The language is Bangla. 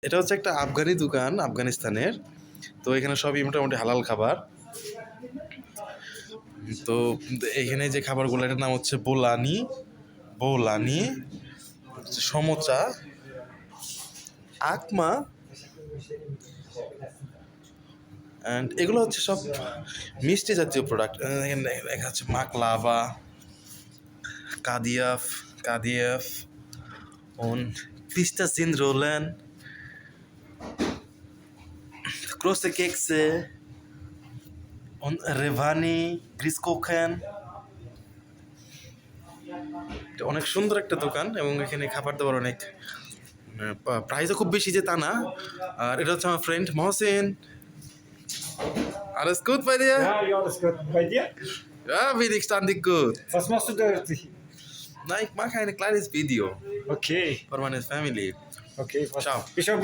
এটা হচ্ছে একটা আফগানি দোকান, আফগানিস্তানের। তো এখানে সবই মোটামুটি হালাল খাবার। তো এখানে যে খাবারগুলো, এটার নাম হচ্ছে বোলানি, বোলানি, সমোচা, আকমা, অ্যান্ড এগুলো হচ্ছে সব মিষ্টি জাতীয় প্রোডাক্ট। এখানে দেখা যাচ্ছে মাকলাভা, কাদিয়াফ, কাদিয়াফ, und Pistazienrollen, große Kekse und Revani, Grießkuchen। এটা অনেক সুন্দর একটা দোকান এবং এখানে খাবার দাবার অনেক, প্রাইসও খুব বেশি যে তা না। আর এটা হচ্ছে আমার friend Mohsin. Alles gut bei dir? Ja, ja, das gut. Bei dir? Ja, wenigstens gut. Was machst du da? Na, ich mache ein kleines Video Okay, für meine Family. okay. Ciao. Ich habe